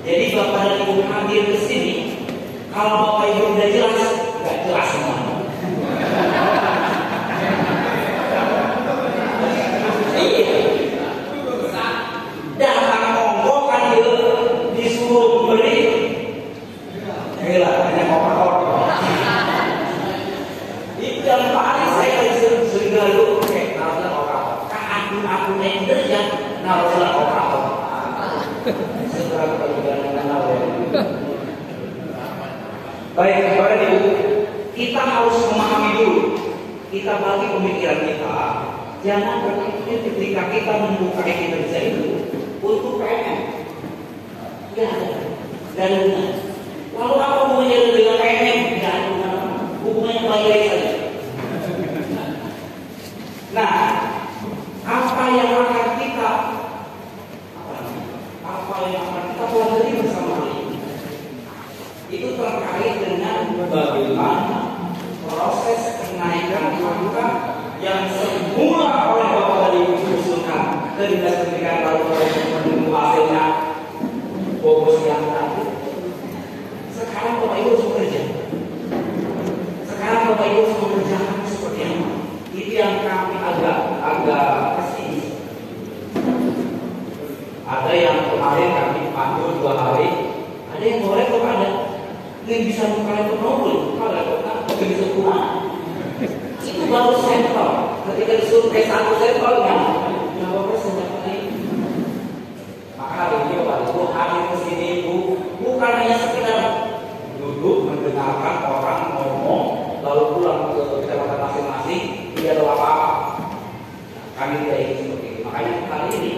Jadi Bapak dan Ibu hadir ke sini, kalau Bapak Ibu udah jelas, nggak jelas semua. Datang monggo kan disuruh beli, gila, hanya koper-koper. Itu yang paling saya sering lalu kayak naruhlah operator. Akun Ender ya naruhlah operator. Sekarang perjalanan naruh. Baik, Bapak dan Ibu, kita harus memahami dulu. Kita bagi pemikiran kita. Jangan berpikir ketika kita membuka kinerja itu untuk PNM. Gak ada guna. Lalu apa hubungannya dengan PNM? Gak ada guna. Hubungannya baik-baik saja. Nah, apa yang akan kita pelajari bersama ini? Itu terkait dengan bagaimana proses kenaikan angka yang semula oleh Bapak dan Ibu diusulkan ke Dinas Pendidikan lalu menunggu hasilnya bonus yang tadi. Sekarang Bapak Ibu harus bekerja. Sekarang Bapak Ibu harus mengerjakan seperti apa? Itu yang kami agak pesimis. Ada yang kemarin kami panggil 2 hari, ada yang boleh kok ada. Ini bisa bukan untuk nobel, kalau nggak bisa kurang. Itu baru sampel. Ketika disuruh T1 sampelnya, berapa persen dapat ini? Maka hari ini Bapak Ibu hadir ke sini bukan hanya sekedar duduk mendengarkan orang ngomong lalu pulang ke kecamatan masing-masing tidak ada apa-apa. Kami tidak ingin seperti itu. Makanya kali ini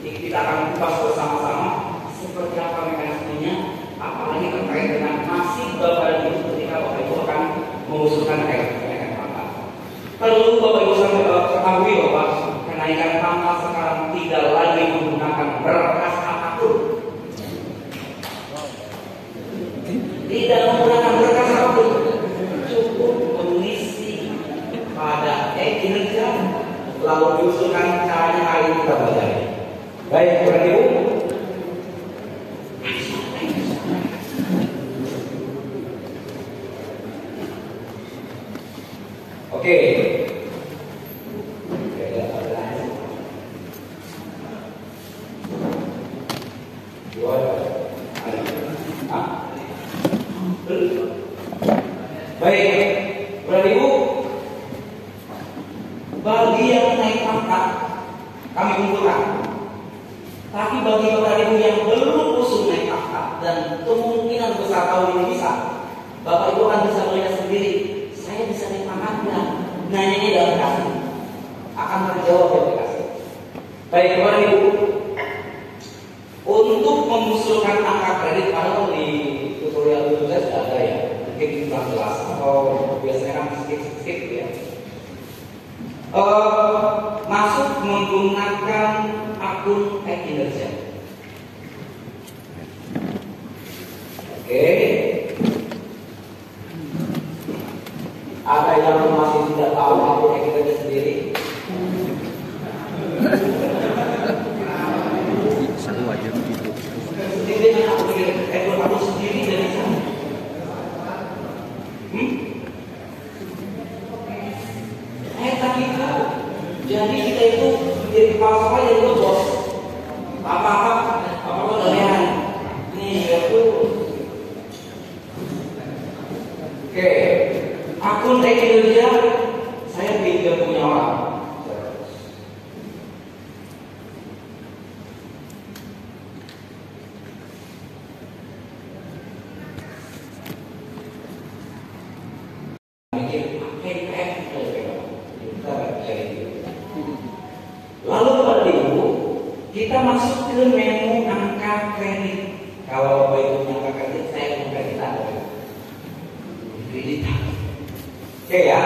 kita akan kupas bersama-sama seperti apa mekanismenya, apalagi terkait dengan nasib Bapak dan Ibu ketika Bapak Ibu akan mengusulkan kenaikan pangkat. Perlu Bapak Ibu ketahui bahwa kenaikan pangkat sekarang tidak lagi menggunakan berkas apapun. Tidak menggunakan berkas apapun, cukup mengisi pada kinerja lalu diusulkan caranya hari ini kita belajar. Baik, Bapak Ibu. Oke. Baik, Bapak Ibu. Bagi yang naik pangkat kami kumpulkan. Tapi bagi Bapak Ibu yang belum usul naik pangkat dan kemungkinan besar tahun ini bisa, Bapak Ibu akan bisa melihat sendiri. Saya bisa naik pangkat nggak? Nanyanya di aplikasi akan terjawab di aplikasi. Baik, Bapak Ibu, untuk mengusulkan angka kredit padahal di tutorial YouTube saya sudah ada ya, mungkin kurang jelas atau biasanya kan skip ya. Masuk menggunakan akun kinerja. Oke. Ada yang masih tidak tahu akun kinerja sendiri? Seru aja begitu. Sendiri akun sendiri dari sana. Tadi itu, jadi kita itu jadi kepala sekolah jadi bos. Apa kalian? Nih aku. Oke, akun kinerja saya tidak punya orang. Lalu Bapak Ibu, kita masuk ke menu angka kredit. Kalau Bapak Ibu punya angka kredit, saya punya kredit ada. Kredit. Oke ya.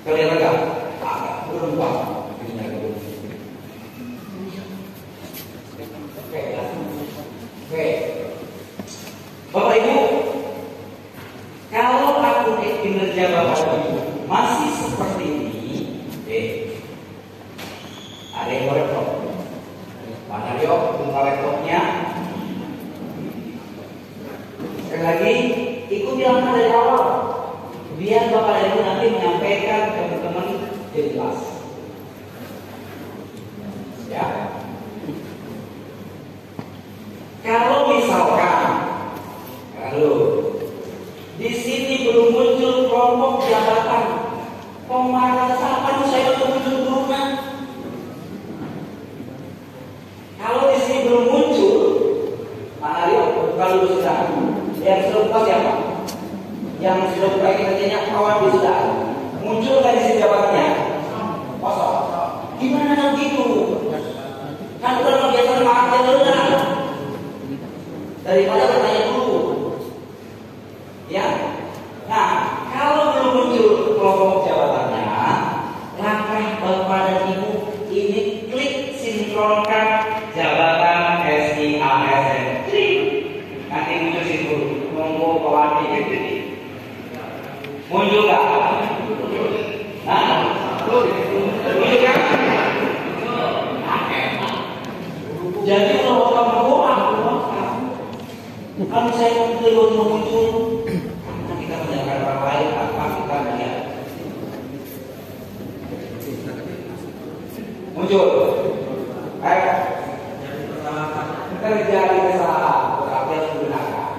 Kelihatan nggak? Agak berubah. Oke. Bapak Ibu, kalau akun kinerja Bapak Ibu masih seperti ini, ada yang laptop. Mana dia buka laptopnya, lagi, ikuti langkah dari awal. Biar Bapak dan Ibu nanti menyampaikan ke teman-teman di kelas. Ya. Kalau misalkan, di sini belum muncul kelompok jabatan, pembahasan apa saya belum muncul gurunya? Kalau di sini belum muncul, Pak Aryo, kalau sudah, yang sudah buka siapa? Yang sudah buka kerjanya kawan di sudah muncul kan di sini jabatannya? Kosong. Gimana begitu? Kan udah biasa maaf ya udah. Daripada bertanya dulu, ya. Nah, kalau belum muncul kelompok jabatannya, langkah Bapak dan Ibu ini klik sinkronkan jabatan SIASN. Nanti muncul situ, nunggu kawan ini. Muncul nggak? Nah, muncul kan? Jadi kalau kamu kalau saya belum muncul, nanti kita mendengarkan orang lain apa kita melihat muncul. Ayo, terjadi kesalahan, tetapi harus digunakan.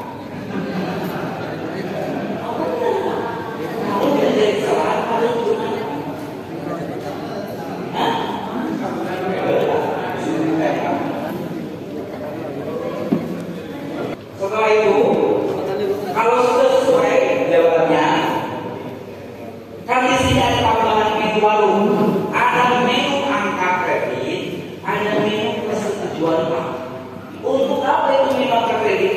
Kalau terjadi kesalahan harus digunakan. Hah? Setelah itu, kalau sudah sesuai jawabannya, kan di sini ada tambahan menu baru, ada menu angka kredit, ada menu persetujuan bank. Untuk apa itu menu angka kredit?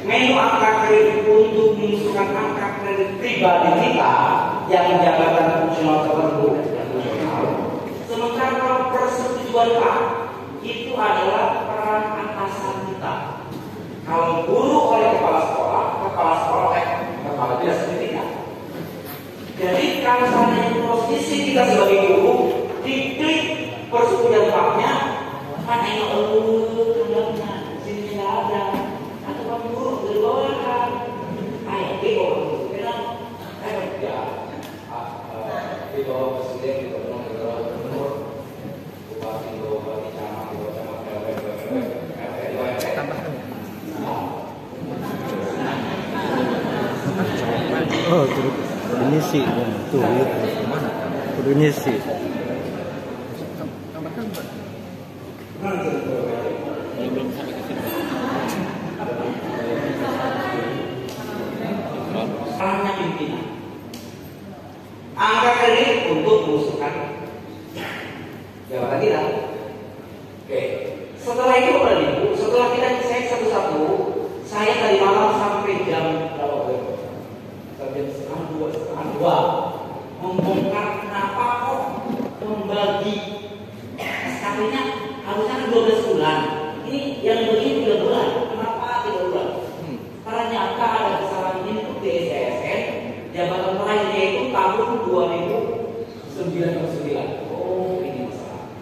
Menu angka kredit untuk mengusulkan angka kredit pribadi kita yang jabatan fungsional tertentu. Sementara kalau persetujuan bank itu adalah peran atasan kita. Kalau guru oleh kepala sekolah oleh kepala dinas pendidikan. Jadi kalau seandainya posisi kita sebagai guru, diklik persetujuan banknya, mana yang tandanya sini tidak ada, atau kamu guru dari bawah kan? Ayo, di bawah guru, kenal? Ayo ya, di bawah presiden, di bawah gubernur, bupati, camat, oh, kudu ngisi tuh kudu ngisi. Perannya pimpinan. Angka kredit untuk mengusulkan jabatan kita. Oke. Setelah itu Bapak Ibu, setelah kita cek satu-satu, saya tadi malam sampai jam berapa? Jam setengah dua membongkar kenapa kok membagi SKP-nya harusnya 12 bulan. Ini yang begini 3 bulan. Kenapa 3 bulan? Ternyata ada kesalahan input di SIASN. Jabatan terakhirnya itu tahun 2009. Oh, ini masalah.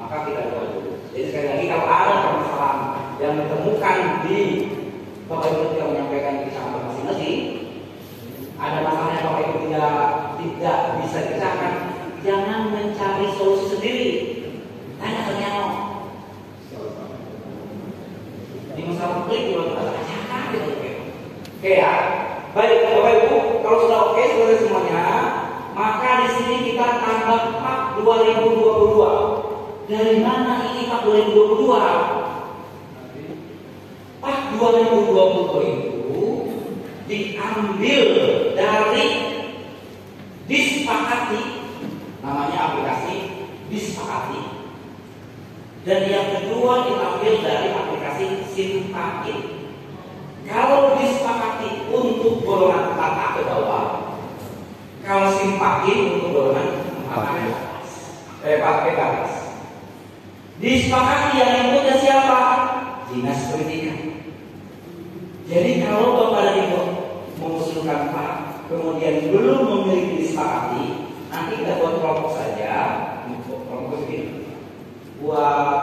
Maka kita buat dulu. Jadi sekali lagi kalau ada permasalahan yang ditemukan di Bapak Ibu yang menyampaikan di kecamatan masing-masing, ada masalah yang Bapak Ibu tidak bisa dipecahkan, jangan mencari solusi sendiri. Tanya ke Nyano. Di masalah klik juga kita pecahkan gitu. Oke ya. Baik Bapak Ibu, kalau sudah oke selesai semuanya, maka di sini kita tambah Pak 2022. Dari mana ini Pak 2022? Pak 2022 itu diambil dari Disepakati, namanya aplikasi Disepakati. Dan yang kedua diambil dari aplikasi Simpakin. Kalau Disepakati untuk golongan 4A ke bawah, kalau Simpakin untuk golongan 4A ke atas. Disepakati yang inputnya siapa? Dinas Pendidikan. Jadi kalau Bapak dan Ibu mengusulkan Pak, kemudian belum memiliki disepakati, nanti kita buat kelompok saja, kelompok begini, buat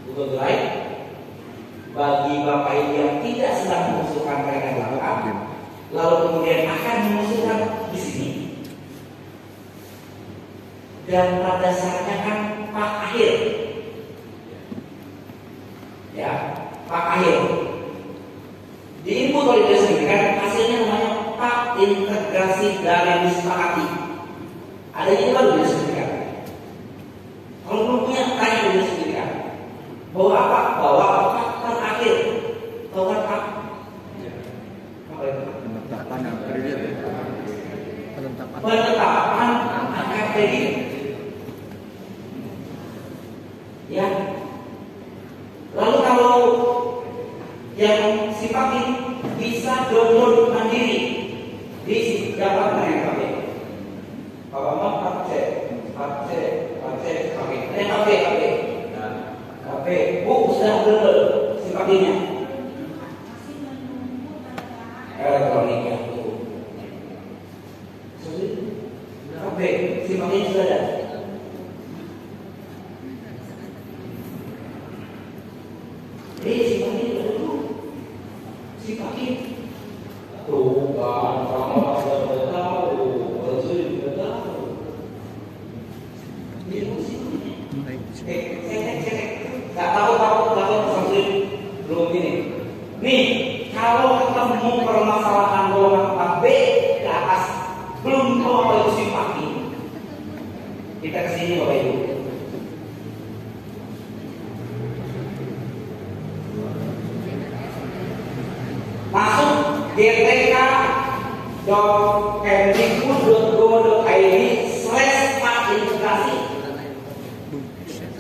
Google Drive, bagi Bapak Ibu yang tidak sedang mengusulkan PNLK, lalu kemudian akan mengusulkan di sini. Dan pada saatnya kan Pak Akhir, ya Pak Akhir, diinput oleh dia sendiri kan, hasilnya namanya Pak Integrasi dari Disepakati. Ada yang baru dia sendiri kan. Kalau belum punya, tanya dia sendiri kan. Bahwa apa? Bahwa Pak Akhir, bahwa Pak penetapan angka kredit. Ya. Lalu kalau yang sifatnya bisa download mandiri di jabatan yang pakai. Kalau mau pakai Bu sudah download sifatnya. Elektronik ya. Sifatnya sudah ada. Sifatnya sudah dulu. Sifatnya tuh kan orang sudah tahu, sudah tahu. Dia sifatnya. Nggak tahu sampai belum ini. Nih, kalau ketemu permasalahan golongan 4B ke atas belum tahu apa itu simpati, kita kesini Bapak Ibu. Masuk gtk.kemdikbud.go.id/pakintegrasi.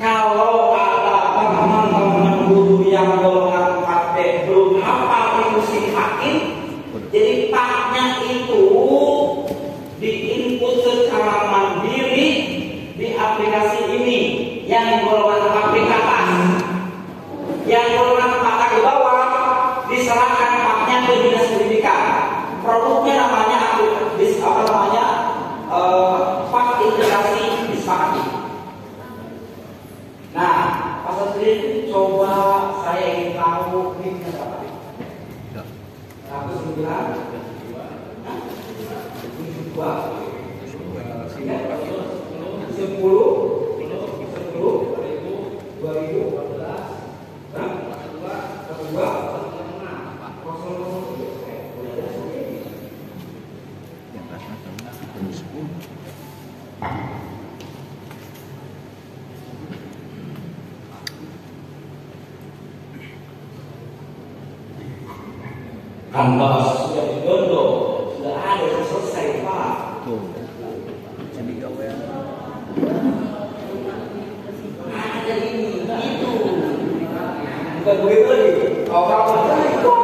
Kalau ada teman-teman guru yang golongan 4B belum hafal itu simpatin, jadi paknya itu diinput secara mandiri di aplikasi ini yang golongan 4B ke atas. Yang golongan 4A ke bawah diserahkan paknya ke dinas pendidikan. Produknya namanya Pak Integrasi Disepakati. Nah, pasal sendiri coba saya ingin tahu linknya berapa? 109, kan bahas sudah digodok, sudah ada, sudah selesai Pak. Jadi gawe Ada ini, itu. Bukan gue beli, orang beli itu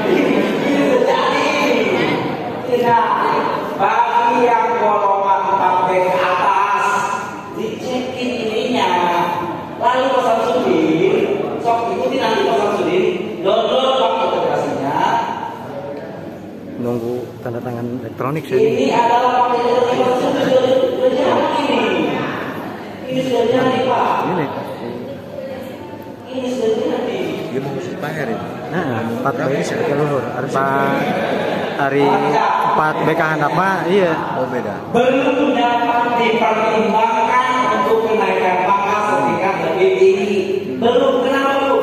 ini terjadi. Tidak, bagi yang golongan 4B ke atas, dicekin ininya, lalu pasal sudin, sok ikuti nanti pasal sudin, download Pak Integrasinya. nunggu tanda tangan elektronik sih. Ini adalah Pak Integrasi sudah jadi. Ini sudah jadi Pak. Ini sudah jadi. Dia mau mesti bayar itu. Nah, 4B sebagai luhur. Hari 4BK handap mah iya. Oh beda. Belum dapat dipertimbangkan untuk kenaikan pangkat setingkat lebih tinggi. Belum, kenapa belum?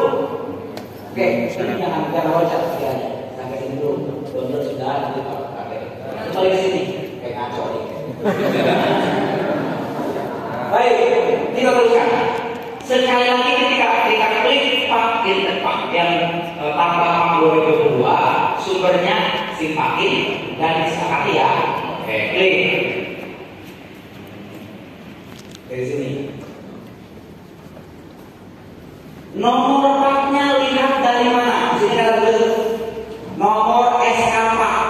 Oke, ini jangan loncat ya. Sampai sini dulu. Download sudah nanti pakai. Kembali ke sini. Kayak ngaco nih. Baik, kita teruskan. Sekali lagi ketika klik Pak yang tambah 2022 sumbernya simpatin dan disepakati ya. Oke, klik dari sini. Nomor paknya lihat dari mana? Di sini ada tulis nomor SK Pak.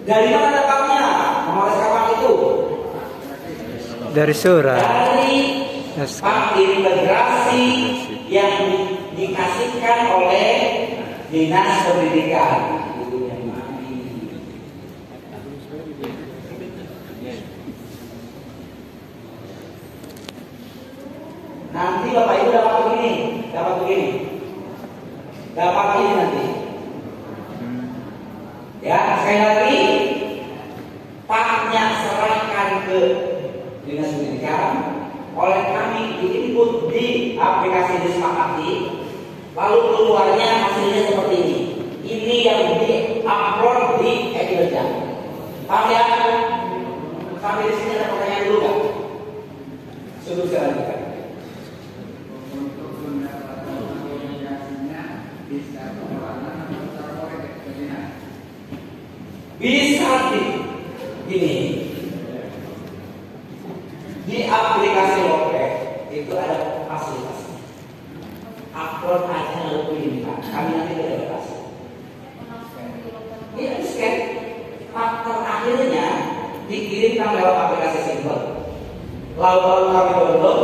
Dari mana ada paknya? Nomor SK Pak itu dari surat. dari Pak Integrasi yang dikasihkan oleh Dinas Pendidikan. Nanti Bapak Ibu dapat begini, dapat ini nanti. Ya, sekali lagi, paknya serahkan ke Dinas Pendidikan, oleh kami diinput di aplikasi disepakati, lalu keluarnya hasilnya seperti ini. Ini yang di-upload di e-kerja. Paham ya? Sampai di sini ada pertanyaan dulu kan? Sudah saya lanjutkan. Bisa ini di aplikasi Lope itu ada fasilitas. Upload aja lalu kirimkan. Kami nanti verifikasi. Ini scan. Faktor akhirnya dikirimkan lewat aplikasi Simple. Lalu kami download,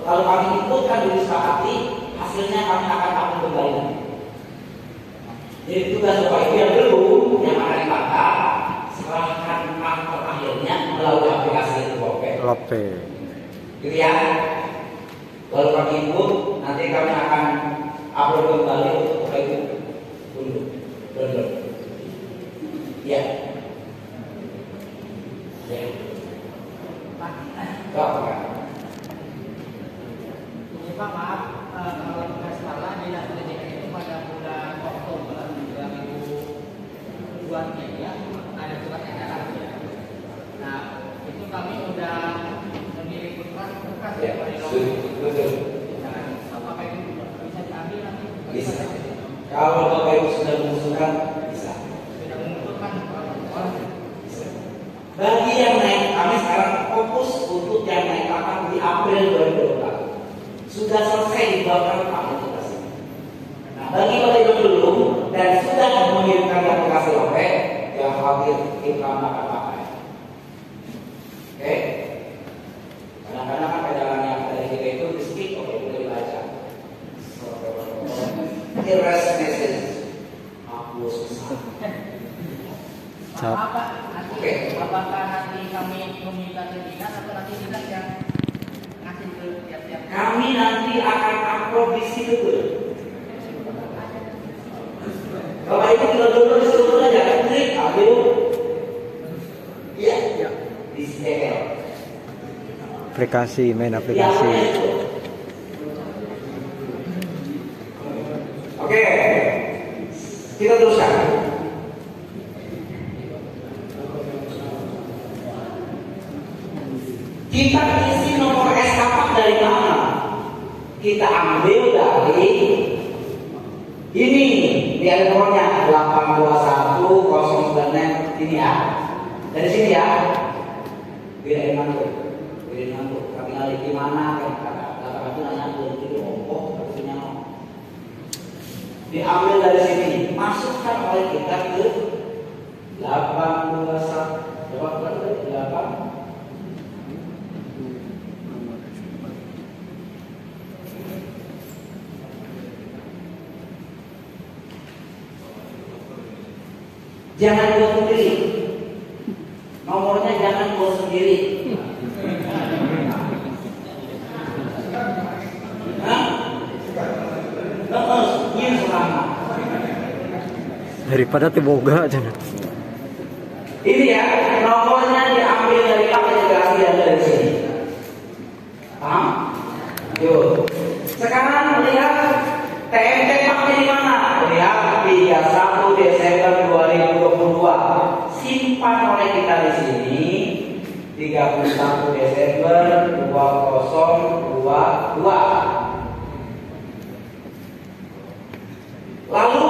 lalu kami inputkan di disepakati, hasilnya kami akan upload kembali. Jadi tugas Bapak Ibu yang belum, yang ada di mata, serahkan faktor akhirnya melalui aplikasi Lope. Gitu ya. Lalu kami input, nanti kami akan upload kembali untuk Bapak Ibu download. Ya. Ya. Pak. Ini Pak, maaf kalau tidak salah Dinas Pendidikan itu pada bulan Oktober 2002 ya ada surat edaran ya. Nah itu kami sudah mengirimkan berkas ya Pak. Betul. Apakah itu bisa diambil nanti? Bisa. Kalau Bapak Ibu sudah mengusulkan, bisa. Sudah mengusulkan Bisa. Bagi yang naik, kami sekarang fokus untuk yang naik kapal di April 2024. Sudah selesai dibawakan aplikasi. Nah, bagi Bapak Ibu belum dan sudah mengirimkan aplikasi Lope, yang khawatir kita akan pakai. Oke? Kadang-kadang kan pedagang yang dari kita itu di skip, oke, boleh dibaca. Erase message, hapus. Apakah nanti kami meminta ke dinas atau nanti dinas yang ngasih ke tiap-tiap? Kami nanti akan upload di situ tuh. Bapak Ibu tinggal download di situ aja, klik, ambil. Iya, di CL. Aplikasi, main aplikasi. Oke, kita teruskan. Kita isi nomor SKP dari mana? Kita ambil dari ini, di ada nomornya 82109 ini ya. Dari sini ya. Bedain mana tuh? Kami ngalih di mana? Kata-kata nanya tuh itu maksudnya. Diambil dari sini, masukkan oleh kita ke 821 8. Jangan buat sendiri. Nomornya jangan buat sendiri. Daripada teboga aja. Ini ya, nomornya diambil dari aplikasi yang dari sini. Paham? Yuk. Sekarang lihat TMT pakai di mana? Lihat 31 Desember 2022. Simpan oleh kita di sini 31 Desember 2022. Lalu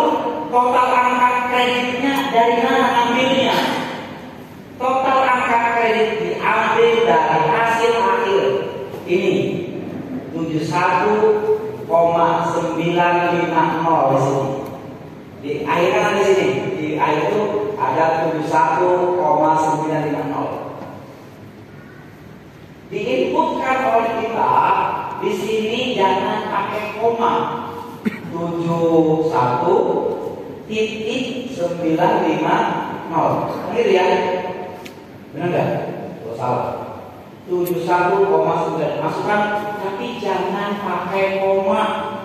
total angka kreditnya dari mana ambilnya? Total angka kredit diambil dari hasil akhir ini 71,950 di sini. Di akhir kan di sini, di akhir itu ada 71,950. Diinputkan oleh kita di sini jangan pakai koma. 71,950. Begitu ya? Benar enggak? Oh, salah. 71,9. masukkan, tapi jangan pakai koma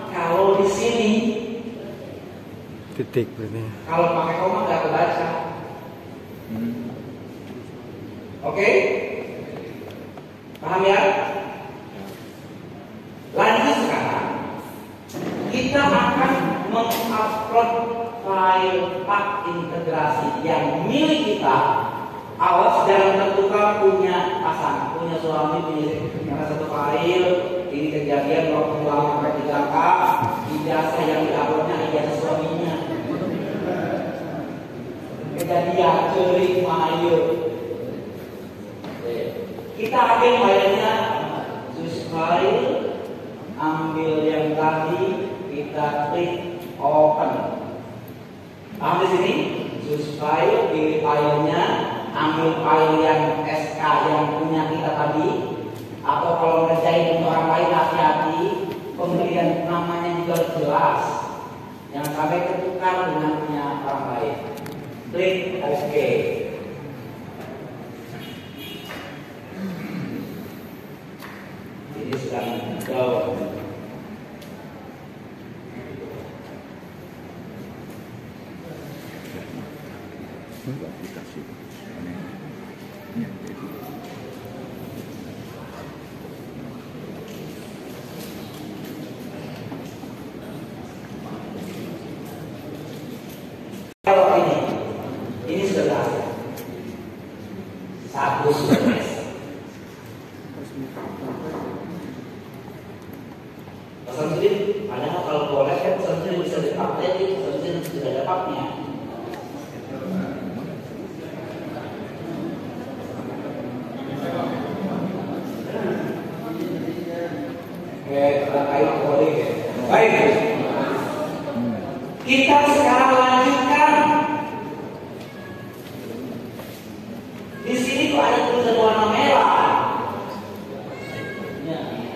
kalau di sini. Titik berarti. Kalau pakai koma nggak kebaca. Oke? Paham ya? Lanjut sekarang, kita akan mengupload file pak integrasi yang milik kita. Awas jangan tertukar punya pasangan, punya suami, punya istri. Karena satu file ini kejadian waktu lama sampai 3K, ijazah yang diuploadnya ijazah suaminya. Kejadian cerik mayu. Kita ambil filenya, choose file, ambil yang tadi, kita klik open. Paham di sini? Choose file, pilih filenya, ambil file yang SK yang punya kita tadi, atau kalau ngerjain untuk orang lain hati-hati, pemberian namanya juga harus jelas, jangan sampai tertukar dengan punya orang lain. Klik OK. Ini sedang jauh. Kalau ini sudah berhasil. Satu sudah berhasil. Pesan sulit, padahal kalau boleh kan pesan sulit bisa dipakai, pesan sulit sudah dapatnya. Baik, kita sekarang lanjutkan. Di sini tuh ada tulisan warna merah.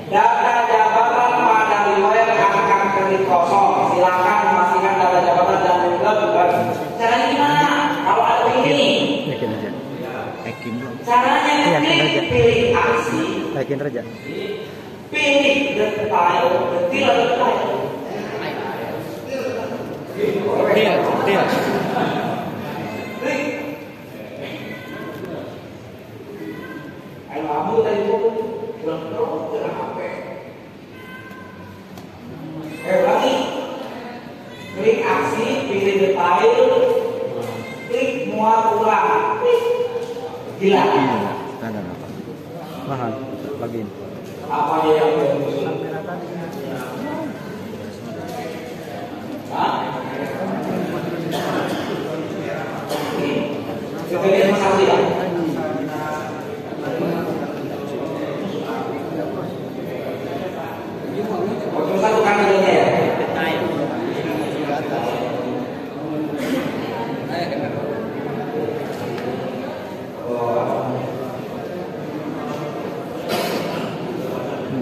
Data jabatan pada riwayat akan kredit kosong. Silakan memastikan data jabatan dan bukan. Caranya gimana? Kalau ada begini. Yakin aja. Yakin dong. Caranya pilih aksi. Yakin aja. Pilih detail, detail. Deal. Klik. Ayo kamu tadi pulang terus ke HP. Lagi. Klik aksi, pilih detail, klik muat ulang. Klik. Gila. Tanda apa? Mahal. Login. Apa yang bermusuh? Kemudian masalah tidak. Cuma satu kan adanya ya.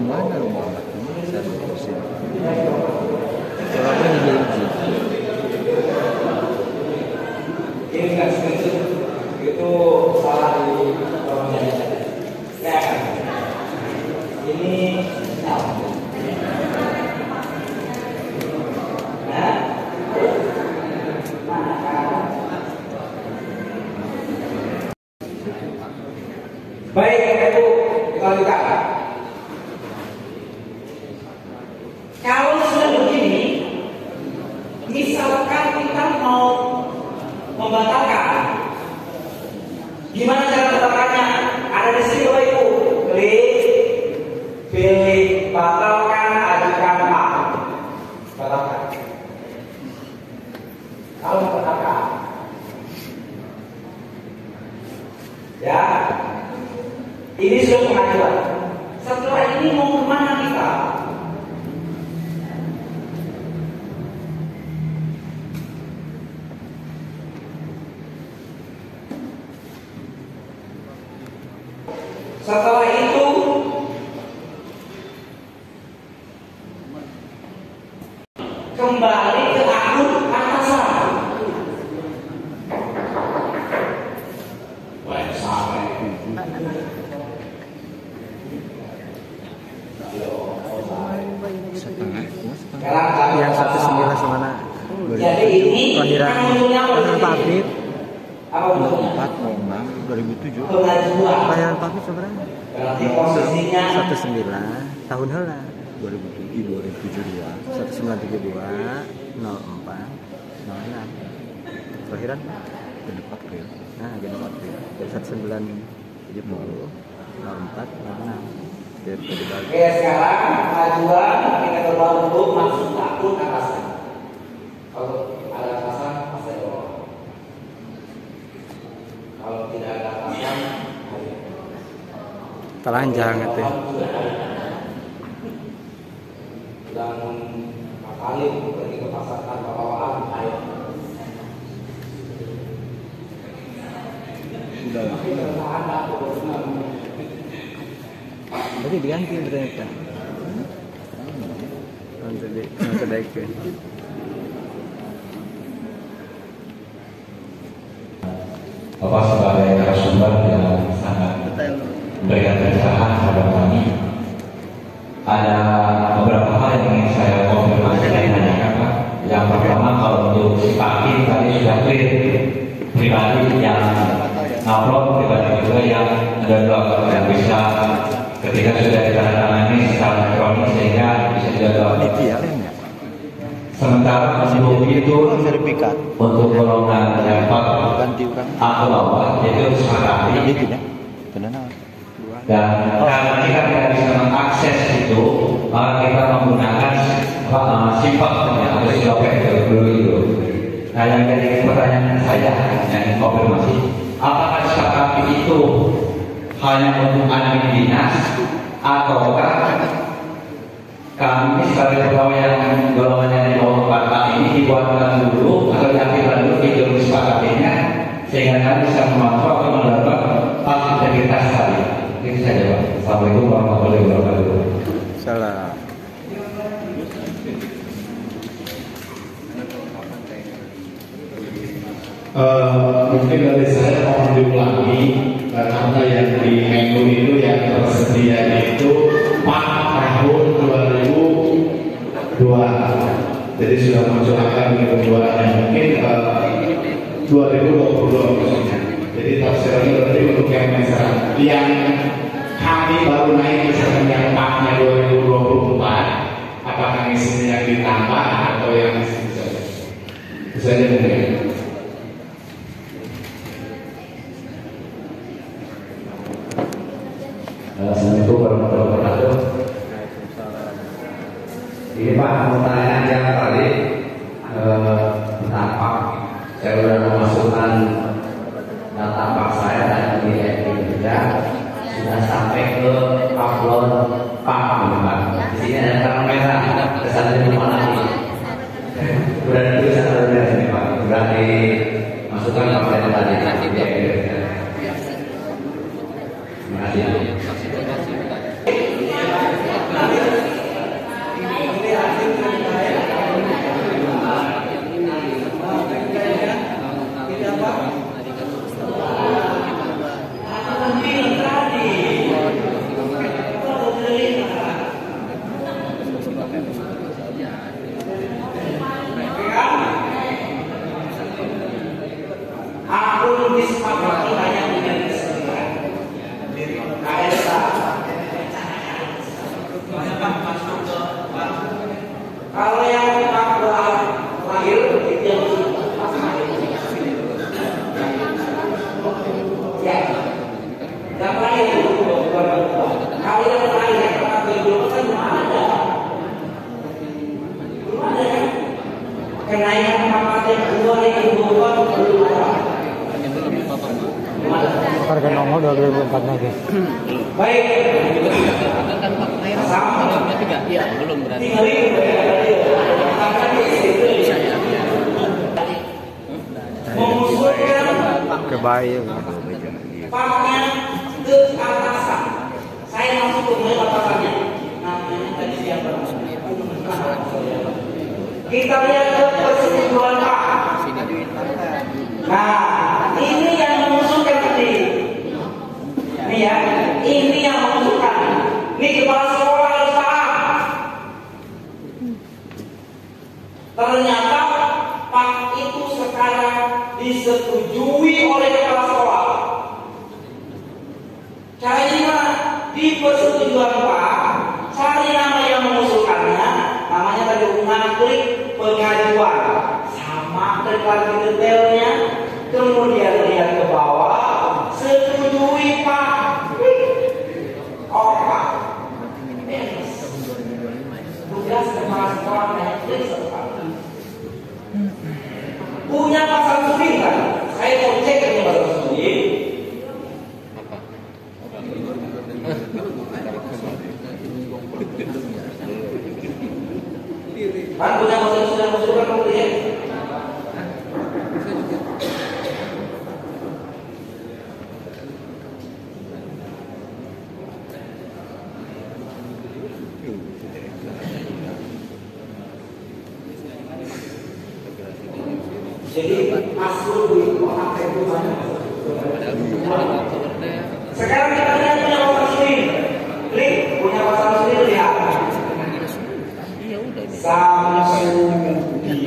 Mana rumah saya terusin. Kalau ini Ini nggak setuju. Itu salah di orangnya. Ya kan? Ini nah. Baik, Ibu, kita lanjutkan. Kalau sudah begini, misalkan kita mau membatalkan, gimana cara membatalkannya? Ada di sini Bapak Ibu, klik, pilih batalkan, ajukan Pak, batalkan. Kalau membatalkan, ya, ini sudah pengajuan. Setelah ini mau kemana kita? Setelah itu kembali ke akun atasan. Jadi ini kelahiran Pak Afif. Apa bentuknya? 4 2007. Pengajuan. Kelahiran Pak Afif sebenarnya Berarti posisinya 19 tahun heula 2007 1932 04 06 kelahiran genep April. nah genep April 1970 04 06 jadi dibagi. Oke, sekarang pengajuan kita coba untuk masuk akun atasan. Kalau ada atasan, pasti ada. Kalau tidak ada atasan, telanjang itu dan kali pergi ke pasar tanpa bawaan air. jadi diganti ternyata nanti daikkeun. Bapak sebagai narasumber yang sangat memberikan pencerahan kepada kami. Ada beberapa hal yang ingin saya konfirmasi dan tanyakan, Pak. Yang pertama, kalau untuk si Pak Kim tadi sudah clear, pribadi yang upload, pribadi juga yang download, yang bisa ketika sudah ditandatangani secara elektronik sehingga bisa download. Sementara untuk itu Sertifikat untuk golongan level ganti orang. atau bawah itu sepakati. Gitu ya. Tenang. Dan karena kita tidak bisa mengakses itu, maka kita menggunakan sifatnya atau silopek dulu itu. Nah, yang jadi pertanyaan saya yang konfirmasi, apakah sepakati itu hanya untuk admin dinas ataukah kami sebagai pegawai yang golongannya di bawah 4 ini dibuatkan dulu atau diaktifkan dulu video sepakatinya sehingga kami bisa memantau atau mendapat integritas tadi. Itu saja, Pak. Assalamualaikum warahmatullahi wabarakatuh. Salah. Mungkin dari saya mohon diulangi karena yang di menu itu yang tersedia itu 4 tahun 2002. Jadi sudah muncul angka keduanya mungkin 2022 maksudnya. Jadi tafsirannya berarti untuk yang kami baru naik misalkan yang 4-nya 2024, apakah isinya yang ditambah atau yang saja? Itu saja mungkin. Assalamualaikum warahmatullahi wabarakatuh. Ini Pak, pertanyaan yang tadi tampak saya sudah memasukkan data pak saya dan di kerja sudah sampai ke upload pak Pak. Di sini ada terang merah kesannya di mana nih? Sudah ditulis atau dari sini Pak? Sudah dimasukkan pak saya tadi. Terima kasih. akun disepakati hanya dengan kesenian. Kalau yang lahir itu yang ya, yang lahir itu kalau yang lahir yang itu kan belum ada kan? Kenaikan paket kedua yang belum ada. Harga nongol 2004 lagi. Baik. Belum berarti. Kebayang. Paknya ke atasan. Saya masuk ke atasannya. Namanya tadi siapa? Kita lihat ke persetujuan Pak. Nah, ini yang mengusulkan tadi. Ini ya, ini yang mengusulkan. Ini kepala sekolah harus paham. Ternyata Pak Caranya gimana? Di persetujuan Pak, cari nama yang mengusulkannya, namanya tadi klik pengajuan, sama klik lagi detailnya, kemudian lihat ke bawah, setujui Pak. Oh Pak, tugas kepala sekolah klik satu kali. Punya pasal studi kan? Saya mau cek ini pasal studi. Kan punya pasal sudah masukkan kemudian. Jadi asal duit orang itu banyak. Sekarang kita lihat punya pasal studi. Klik punya pasal studi lihat. Samsudi.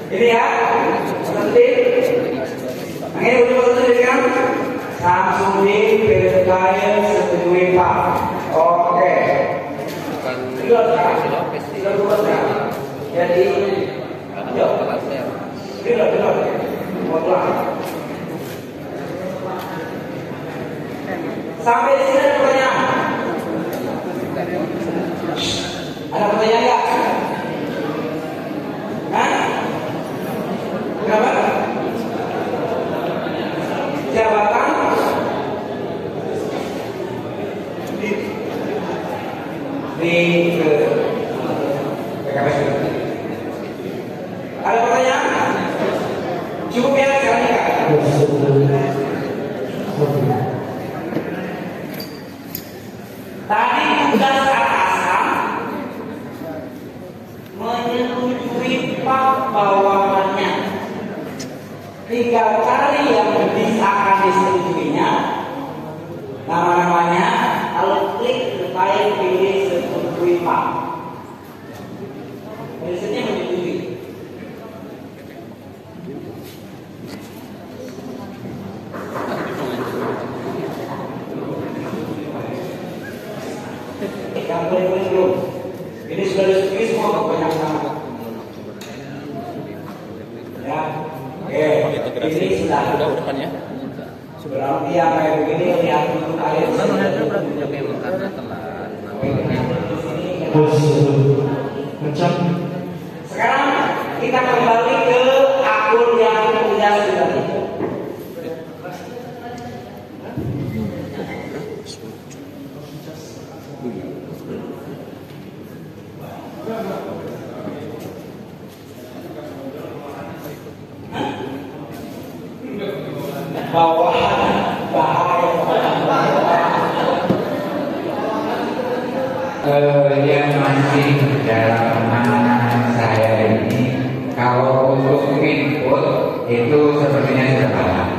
Ini ya, nanti. Ini udah pasal kan? Samsudi verifier setujui Pak. Oke. Jadi, sampai di sini ada pertanyaan. Ada pertanyaan nggak? Hah? Kenapa? Jabatan di PKS. Ada pertanyaan? Cukup ya sekarang ya. Tadi tugas atasan menyetujui Pak bawahannya. Tinggal cari yang bisa akan disetujuinya. Nama-namanya, lalu klik detail pilih setujui Pak. Biasanya menyetujui. Yang belum. Ini sudah disetujui semua banyak sama. Ya, ini sudah depannya. berarti yang kayak begini yang untuk kalian. Sekarang kita kembali ke akun yang punya sudah itu. Bawahan bahaya. Yang masih dalam penanganan saya ini, kalau untuk input itu sepertinya sudah paham.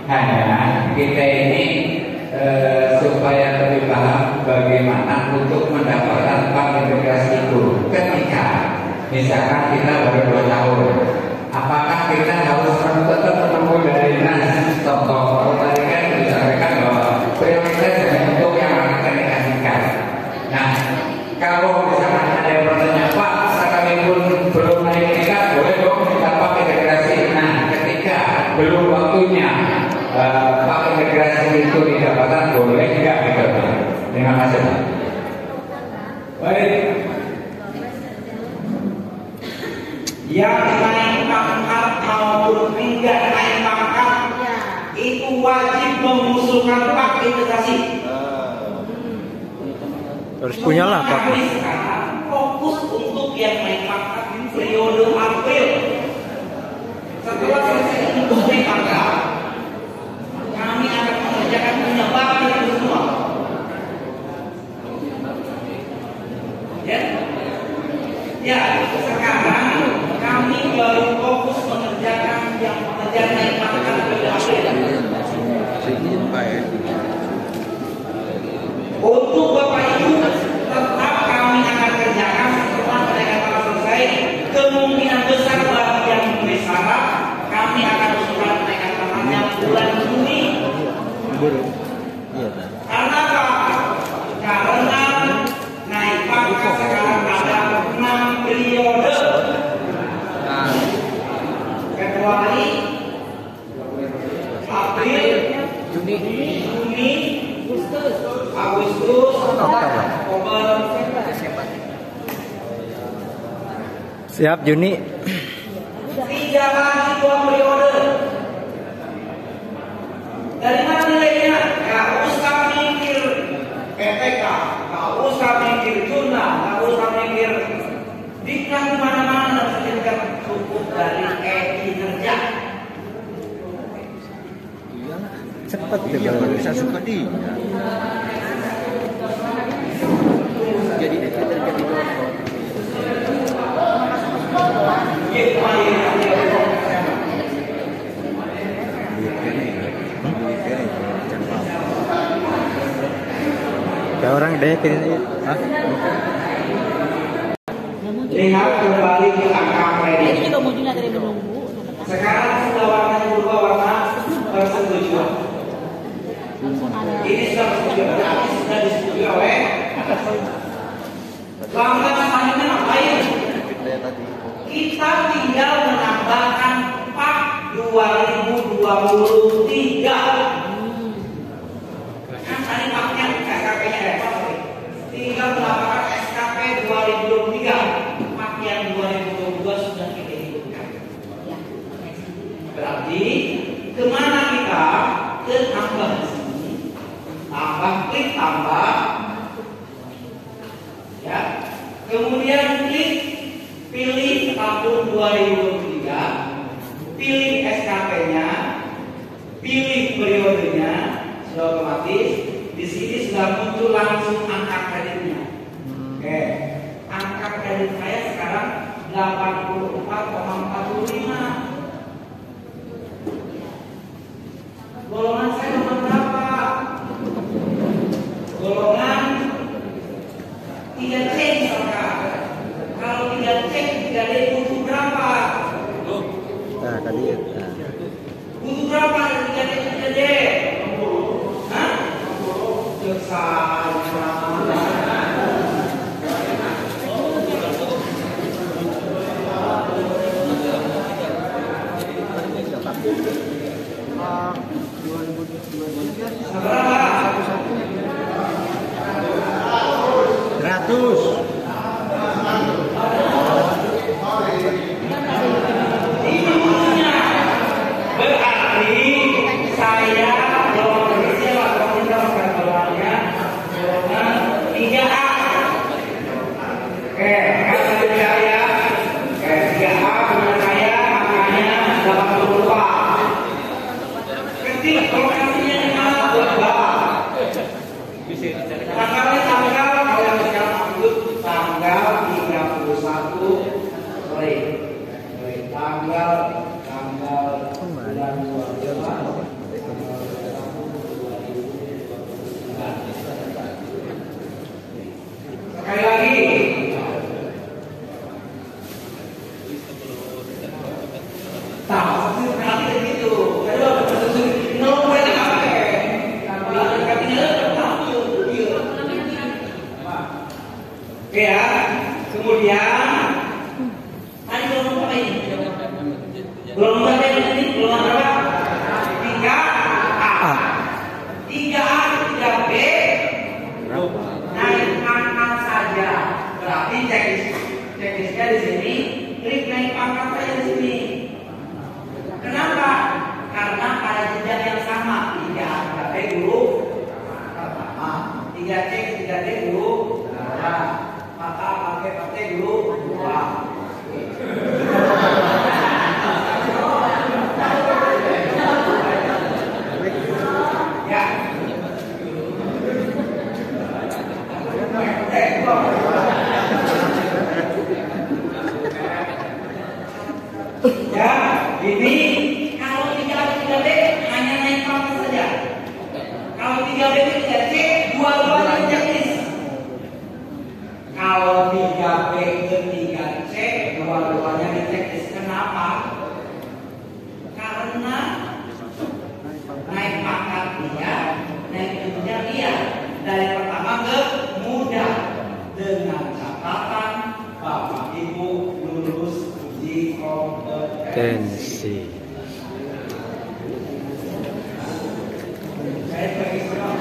Hanya kita ini supaya lebih paham bagaimana untuk mendapatkan bank integrasi itu. Ketika misalkan kita baru 2 tahun, apakah kita harus tetap menunggu dari nas contoh tadi kan disampaikan bahwa prioritas untuk yang akan dikasihkan. Nah, kalau misalkan ada yang bertanya, Pak, sekalipun belum naik tingkat, boleh dong kita pakai integrasi. Nah, ketika belum waktunya pakai integrasi itu didapatkan, boleh tidak gitu. Terima kasih, Pak. Baik. Yang naik pangkat maupun tidak naik pangkat itu wajib mengusulkan Pak integrasi. Harus punya lah Pak. Kami sekarang fokus untuk yang naik pangkat periode April. Setelah selesai untuk naik pangkat, kami akan mengerjakan penyebaran itu semua. Ya, sekarang kami baru fokus mengerjakan yang pengerjaan naik pangkat periode April. Untuk Bapak Ibu, tetap kami akan Siap Juni. 3 lagi 2 periode. Dari mana nilainya? Gak usah mikir PTK, gak usah mikir jurnal, gak usah mikir diklat di mana-mana, sertifikat cukup dari kinerja. Cepet deh Iya, kalau bisa suka dia. Jadi jadi kayak orang deh kayaknya. Hah? Lihat kembali ke angka Ini kredit. juga munculnya dari menunggu. Sekarang sudah warnanya berubah warna persetujuan. Langsung ada. Ini sudah persetujuan, berarti sudah disetujui oleh pelanggan. Selanjutnya ngapain? Kita tinggal menambahkan PAK 2023. Kan tadi PAK-nya SKP-nya repot. Tinggal menambahkan SKP 2023. PAK yang 2022 sudah kita hidupkan. Berarti kemana kita? Ke tambah di sini. Tambah, klik tambah. Ya. Kemudian klik pilih tahun 2023, pilih SKP-nya, pilih periodenya, sudah otomatis di sini sudah muncul langsung angka kreditnya. Oke, angka kredit saya sekarang 84,45. Golongan saya nomor berapa? Golongan 3C misalkan. Kalau 3C, 3D butuh berapa? Nah, tadi ya. Nah. Butuh berapa 3D, 3D? Hah? Berarti saya golongan golongan 3A. Oke, kata saya, 3A punya saya angkanya 84. Ketik lokasinya di mana? Tanggalnya tanggal kalau yang sekarang maksud tanggal 31 sorry tanggal bulan 12 sekali lagi oke ya, kemudian tadi golongan apa ini? Golongan berapa ini? Golongan berapa? 3A. 3A, 3B naik pangkat saja. Berarti checklistnya di sini, klik naik pangkat saja di sini. Kenapa? Karena pada jenjang yang sama. 3A, 3B guru pertama, 3C, 3D guru kedua. Pakai dulu dua. Ya. Ya, ini kalau 3D hanya naik pangkat saja. Kalau 3B itu 3C, dua-duanya checklist. Kalau 3B ke 3C, dua-duanya dicek. Kenapa? Karena naik pangkat dia, naik jenjang dia. Dari pertama ke mudah. Dengan catatan Bapak Ibu lulus uji kompetensi. Saya bagi selalu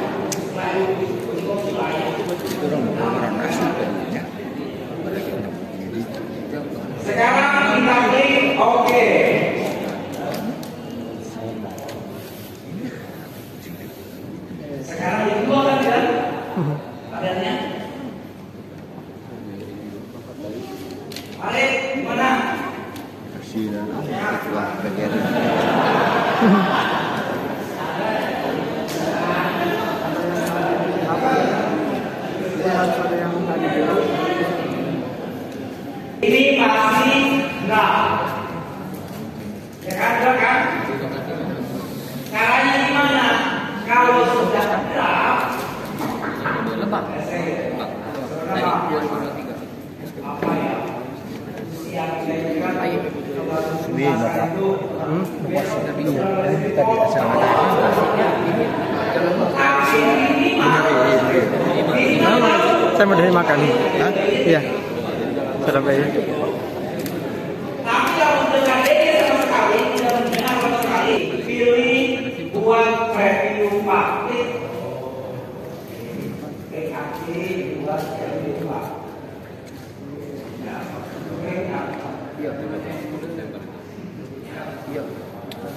Orang asli kan ya. sekarang Oke. Sekarang yang kedua kan ya? Adanya. Arif, gimana? Kasih lah bagian. Ini masih enggak. Ya kan, enggak kan? Caranya gimana? Kalau sudah enggak, apa ya? Siap dilakukan. Ini nota. Tadi acara Saya mau dari makan. Hah? Iya. Sudah bayar. Tapi kalau dengan dia sama sekali tidak mendengar sama sekali, pilih buat review praktik. PKT buat review praktik.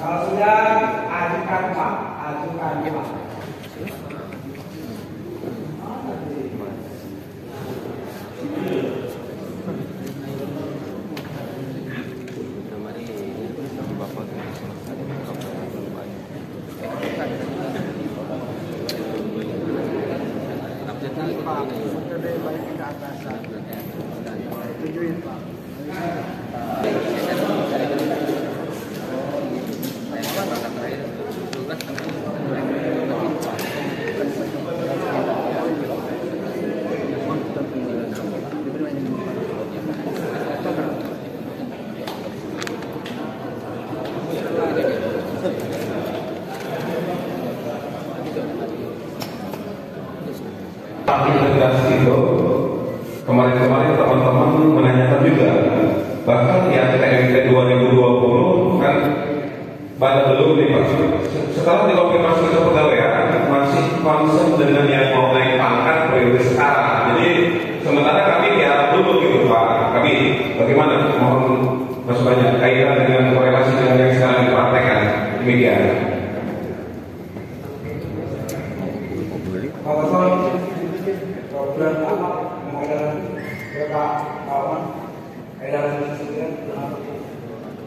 Kalau sudah ajukan Pak, ajukan Pak. Integrasi itu kemarin-kemarin teman-teman menanyakan juga, bahkan yang TMT 2020 kan pada belum nih Pak. Setelah dikonfirmasi ke kepegawaian masih concern dengan yang mau naik pangkat periode sekarang. Jadi sementara kami ya dulu gitu Pak. Kami bagaimana mohon masukannya kaitan dengan korelasi dengan yang sekarang dipraktekkan. Demikian. Program apa mengedaran Bapak kawan edaran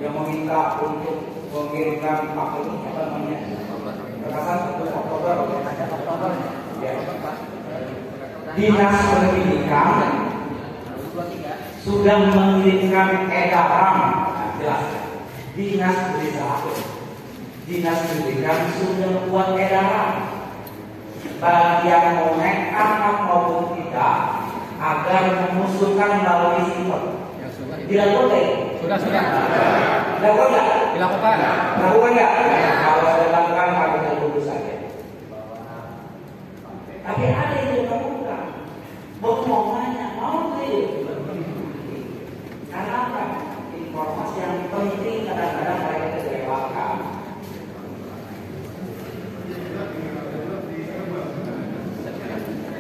yang meminta untuk mengirimkan paket ini apa namanya? Berkasan untuk Oktober ya. Dinas Pendidikan sudah mengirimkan edaran, jelas. Dinas Pendidikan sudah buat edaran bagi yang mau naik angkat maupun tidak agar mengusulkan melalui sistem. Dilakukan? Sudah. Dilakukan nggak? Dilakukan nggak? Kalau dilakukan kami tunggu saja. Tapi ada yang dilakukan. Mau sih. Karena apa? Informasi yang penting kadang-kadang mereka terlewatkan.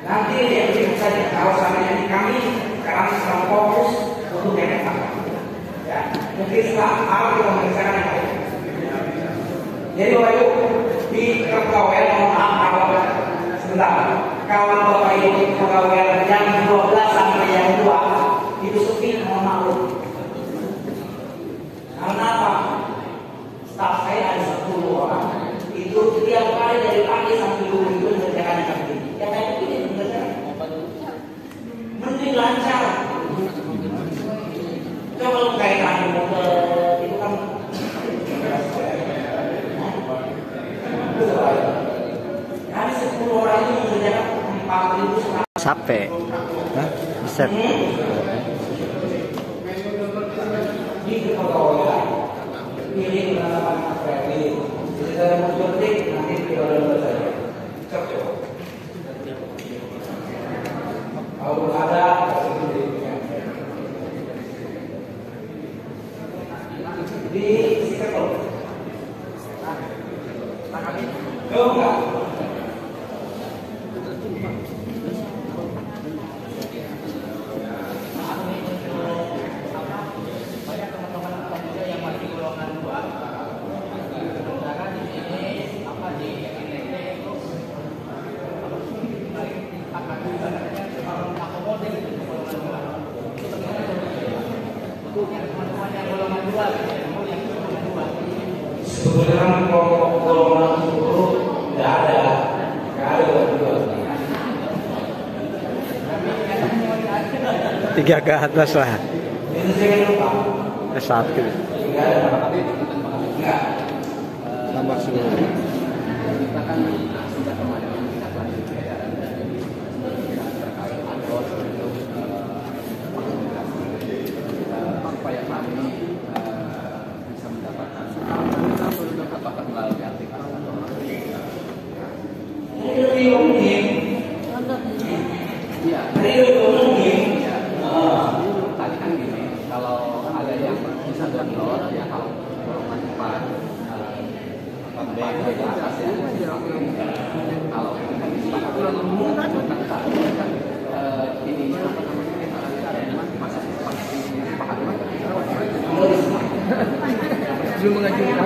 Nanti yang berikut saja, kalau seandainya kami sekarang sedang fokus untuk yang ya, mungkin setelah awal kita mengerjakan yang lain. Jadi Bapak Ibu di kepegawaian mohon maaf kalau sebentar, kalau Bapak Ibu di kepegawaian yang 12 sampai yang 2 itu sepi, mohon maaf. Karena apa? Staf saya ada 10 orang, itu tiap kali dari pagi sampai dulu itu mengerjakan yang penting. Yang lain itu mending lancar. Coba kalau kaitan itu kan kami 10 orang itu mengerjakan 4.000 Sampai. Hah? Bisa. di kepegawaian. Ini pengalaman praktis. Jadi saya mau suntik nanti kita udah saja. Coba. Kalau ada di sekolah. Enggak. Banyak teman-teman yang teman-teman yang golongan 2 gitu ya, yang golongan 2. Sebetulnya kelompok golongan 10 tidak ada golongan 2. 3 ke atas lah. Itu saya lupa. S1. Tidak ada. Enggak. Tambah seluruh. Kita kan sudah kemarin kita pelajari edaran dari terkait angkot untuk supaya kami bisa mendapatkan apakah melalui aplikasi atau Ini mungkin. iya. Ini mungkin. Tadi kan gini, kalau ada yang bisa download ya kalau golongan 4 ke atas ya, kalau aturan umum kan ini apa namanya masa belum mengajukan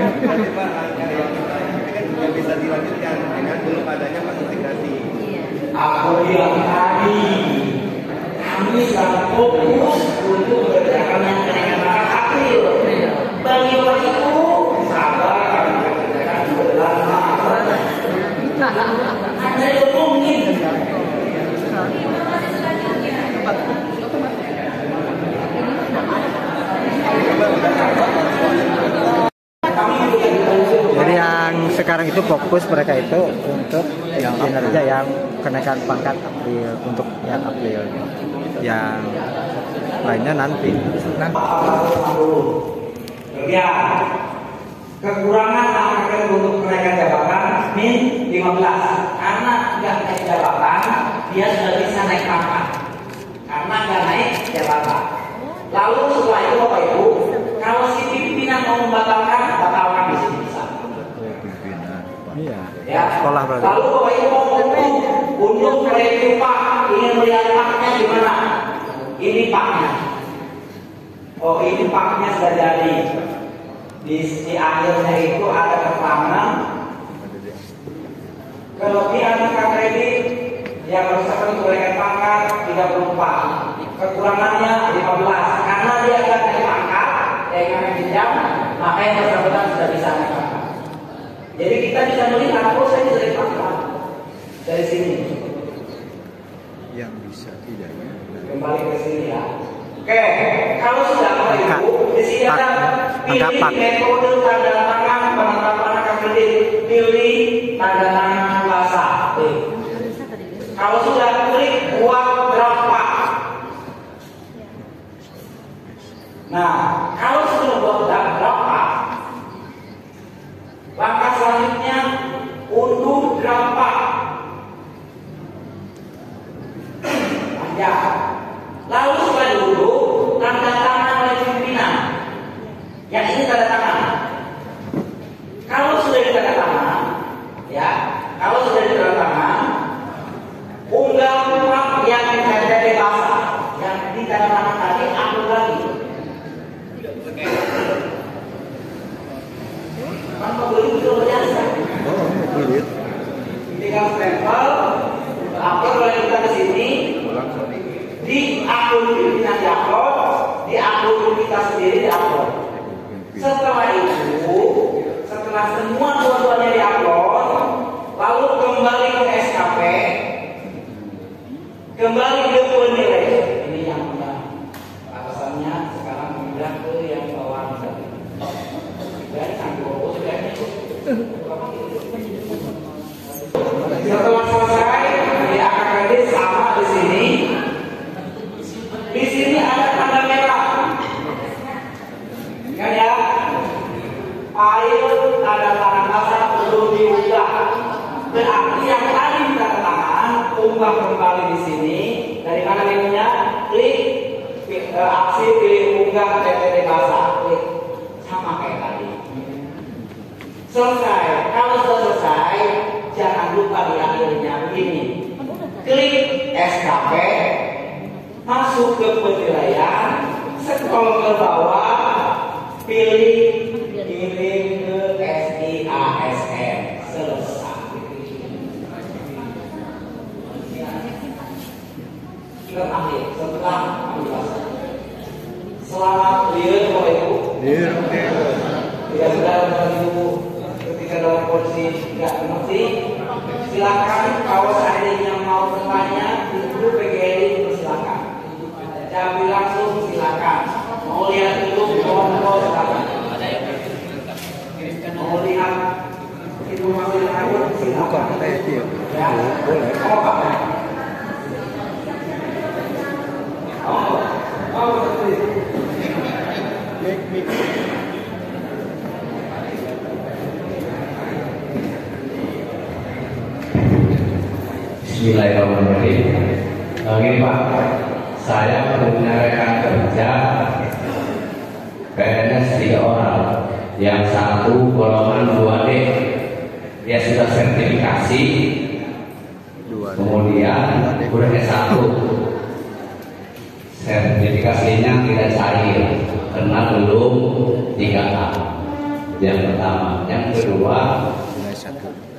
Yang bisa dilanjutkan dengan belum adanya fasilitasi. Aku bilang tadi, kami sangat fokus untuk mengerjakan yang dengan April. Bagi orang itu sabar, mengerjakan bulan Maret. Ada yang mungkin. Jadi yang sekarang itu fokus mereka itu untuk yang kinerja yang kenaikan pangkat April, untuk yang April. Yang lainnya nanti. Ya, kekurangan angka untuk kenaikan jabatan min 15. Karena tidak naik jabatan, dia sudah bisa naik pangkat. Karena nggak naik jabatan. Lalu setelah itu Bapak Ibu, kalau si pimpinan mau membatalkan, batalkan di sini bisa. Pimpinan. Iya. Ya. Sekolah berarti. Lalu Bapak Ibu mau untuk review Pak, ingin melihat paknya gimana? Ini paknya. Oh, ini paknya sudah jadi. Di akhirnya itu ada keterangan kelebihan kredit yang bersangkutan kenaikan pangkat 34, kekurangannya 15 karena dia akan naik pangkat dengan jenjang, maka yang bersangkutan sudah bisa naik pangkat. Jadi kita bisa melihat kalau saya bisa naik pangkat dari sini. Yang bisa tidaknya. Kembali ke sini ya. Oke, kalau sudah Bapak Ibu, di sini ada pilih metode tanda tangan penetapan kredit, pilih tanda tangan basah. Kalau sudah klik buat berapa? Nah, kalau sudah buat berapa, langkah selanjutnya unduh berapa? Panjang. Lalu setelah dulu tanda tangan oleh pimpinan. Yang ini tanda tangan. Kalau sudah ditanda tangan, ya, kalau sudah ditanda tangan, unggah uang yang jadi basah, yang ditanda tangan tadi ambil lagi. Kan membeli itu biasa. Oh, kulit. Tinggal stempel, upload oleh kita ke sini. Pulang sorry. Di akun pimpinan di-upload, di akun kita sendiri di-upload. Setelah itu, setelah semua dua-duanya di-upload, lalu kembali ke SKP, kembali ke penilai. Ini yang punya atasannya sekarang pindah ke yang bawah tadi. Dan anggur sudah itu. Setelah selesai, di angka kredit sama di sini. Di sini ada tanda merah, kan ya? File tanda tangan basah belum diunggah. Berarti yang tadi tanda tangan unggah kembali di sini. Dari mana menunya? Klik aksi pilih unggah TTD basah. Klik sama kayak tadi. Selesai. Kalau sudah selesai, jangan lupa di akhirnya begini. Klik SKP. Masuk ke penilaian, scroll ke bawah, pilih kirim ke SIASN, selesai. Kita akhir setelah Selamat lihat Bapak Ibu. Iya, oke. Jika saudara Ibu ketika dalam kondisi tidak mengerti, silakan kalau seandainya mau bertanya di grup PGRI silakan. Tapi langsung silakan. Mau lihat dulu, mau silakan. Mau lihat informasi yang ada silakan. Ya, boleh. Oh, Pak. Bismillahirrahmanirrahim. Gini Pak, saya punya rekan kerja PNS 3 orang. Yang satu golongan 2D, dia sudah sertifikasi, kemudian udah S1. Sertifikasinya tidak cair karena belum 3A. Yang pertama, yang kedua,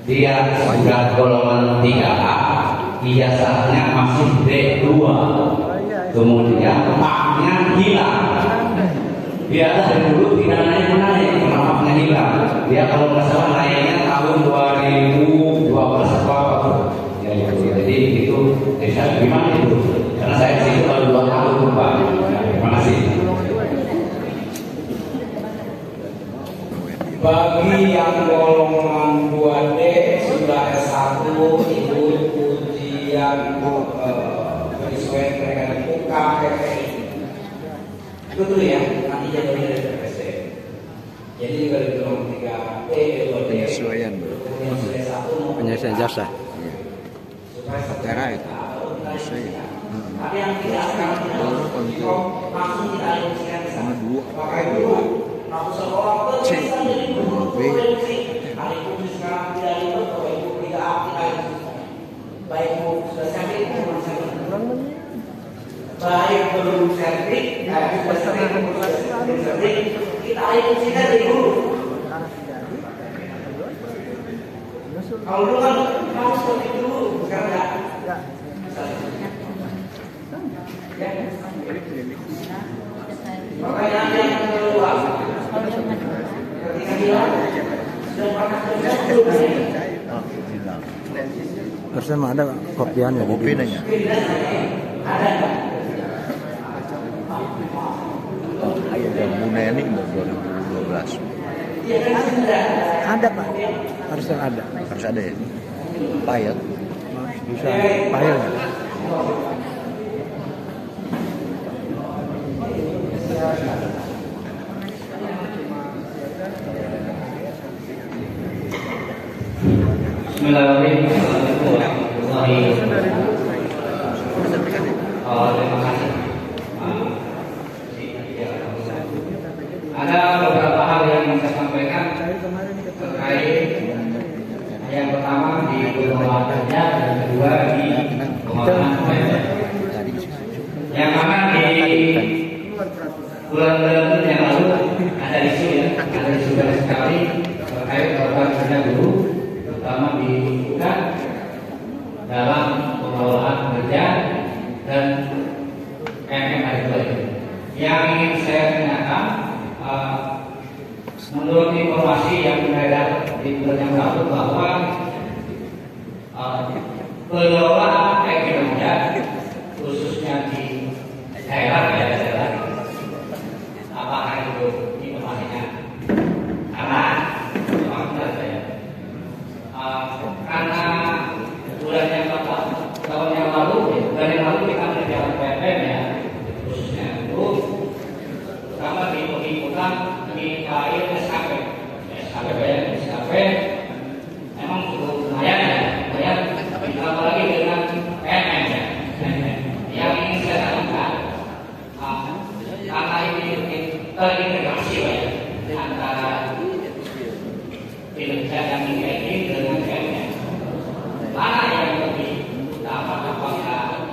dia sudah golongan 3A, ijazahnya masih D2, kemudian paknya hilang. Dia dari dulu tidak naik, paknya hilang. Dia kalau nggak salah naiknya tahun 2012 apa. Ya, jadi itu bisa gimana itu? Karena saya di situ baru 2 tahun Pak. Terima kasih. Bagi yang golongan 2D sudah S1 itu ujian penyesuaian dengan UKPPI. Itu dulu ya, nanti jadwalnya dari TPC. Jadi dari golongan 3D, 2D Penyesuaian, bro. Penyelesaian jasa. Patera itu. Penyesuaian. Tapi yang tidak sekarang langsung kita alihkan ke sana. Pakai dulu. Ratusan orang bisa jadi produksi. Hari ini sekarang tidak ribet, Bapak Ibu tidak aktif. Baik sudah servis, belum servis. Baik belum servis, sudah servis, kita alihkan dari dulu. Kalau dulu kan mau seperti dulu, sekarang enggak. Pertanyaan yang kedua, ketika hilang, sudah pernah kerja belum? Harusnya mah ada kopiannya. Kopi nanya. Ada nggak? Ada Muneni 2012. Iya kan sudah. Ada Pak. Harusnya ada. Harus ada ya. Payet. Bisa payung. Bismillahirrahmanirrahim. Terima kasih. Ada beberapa hal yang saya sampaikan terkait yang pertama di pengelolaan kerja, dan kedua di pengelolaan manajemen. Yang mana di bulan-bulan yang lalu ada isu banyak sekali terkait pengelolaan kerja guru, terutama di UGAN dalam pengelolaan kerja dan MMR. Yang ingin saya tanyakan, menurut informasi yang beredar di bulan yang lalu bahwa pengelolaan kerja khususnya di daerah, apakah itu informasinya? Karena karena bulan yang tahun yang lalu kita berjalan PPM ya, khususnya itu sama di pengikutan di KAIR SKP memang cukup lumayan ya, ditambah lagi dengan PNM ya. Yang ingin saya tanyakan, karena ini terintegrasi ya antara kinerja yang ini dengan PNM, mana yang lebih utama, apakah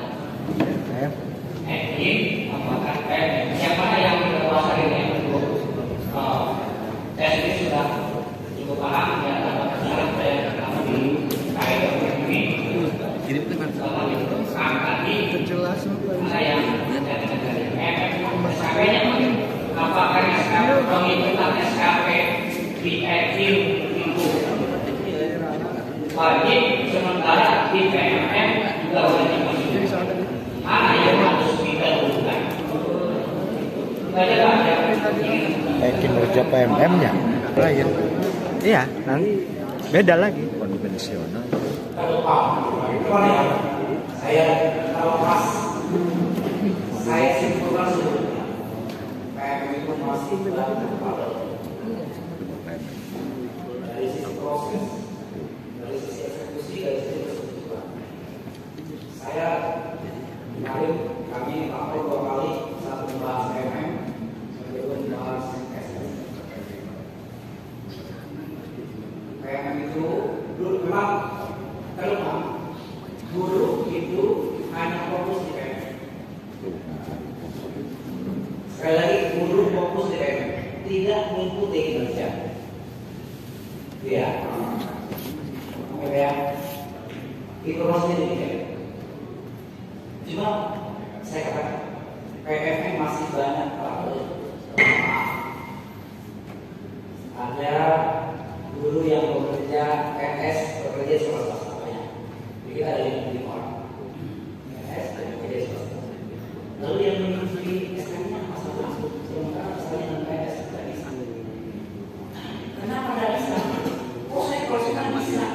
apakah PNM, yang mana yang berkuasa ini? Saya sendiri sudah cukup paham ya tentang sejarah saya pertama di KAIR ini. Setelah itu tadi mana yang dari PNM, penghitungan SKP di EQ itu wajib, sementara di PMM juga wajib. Mana yang harus kita lakukan? Kinerja PMM-nya lain. Iya, nanti beda lagi. Konvensional. Saya tahu pas saya simpulkan sebelumnya PMM itu masih dalam dari sisi proses, dari sisi eksekusi, dari sisi persetujuan. Saya kemarin kami lapor 2 kali, satu membahas PMM, kedua membahas SSD. PMM itu dulu memang terutama guru itu hanya fokus di PMM. Sekali lagi guru fokus di PMM, tidak mengikuti kinerja. Ya, oke ya. Informasi demikian. Cuma saya katakan PMM masih banyak problem. Ada guru yang bekerja PNS, bekerja swasta. Kita ada yang beli orang PNS dan bekerja swasta. Lalu yang menyusui SK-nya masalah sementara misalnya dengan PNS tidak bisa. Kenapa tidak bisa? Oh saya konsultan bisa.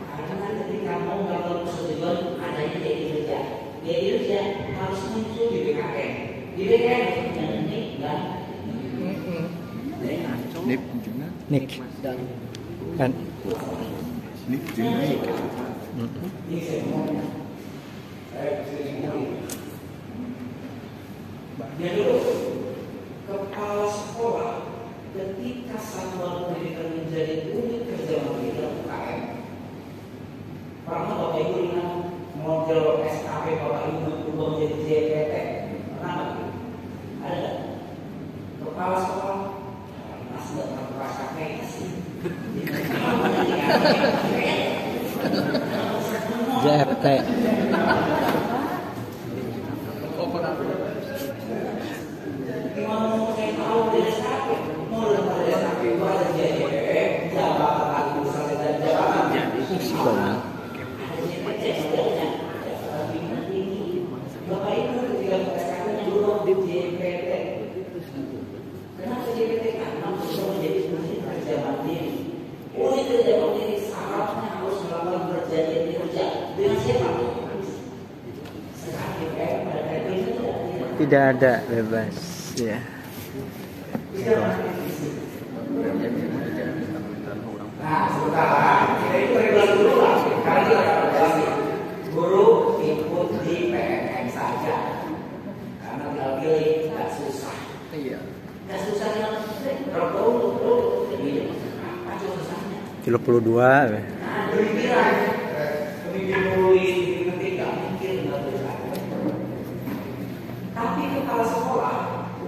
Karena ketika mau melakukan persetujuan adanya dia kinerja. Dia kinerja harus muncul di BKN. Di BKN yang ini dan Nip juga. Nik kan Nip juga. ini saya ngomongnya. Saya sering ngomong. Dia dulu kepala sekolah ketika satuan pendidikan menjadi unit kerja mandiri dalam UKM. Pernah Bapak Ibu ingat model SKP Bapak Ibu berubah menjadi JPT? Pernah nggak? Ada nggak? Kepala sekolah masih nggak pernah merasakan sih. JFT. Gimana mau saya tahu dari SKP? Mau dari SKP itu ada JPT, jabatan administrasi dan jabatan. Bapak Ibu ketika SKP-nya dulu di JPT. Kenapa JPT? Karena bisa menjadi unit kerja mandiri. Unit kerja mandiri syaratnya harus melakukan perjanjian kerja dengan siapa? Sekarang DPR pada KPI tidak. Tidak ada bebas ya. Nah, sementara kita itu regulasi dulu lah. Sekarang kita regulasi guru ikut di PMM saja. Karena tinggal pilih, nggak susah. Iya. Nggak susah yang terlalu apa susahnya? 32. Nah, berpikiran, pemikir nulis, ketik nggak mikir nggak bisa. Tapi kepala sekolah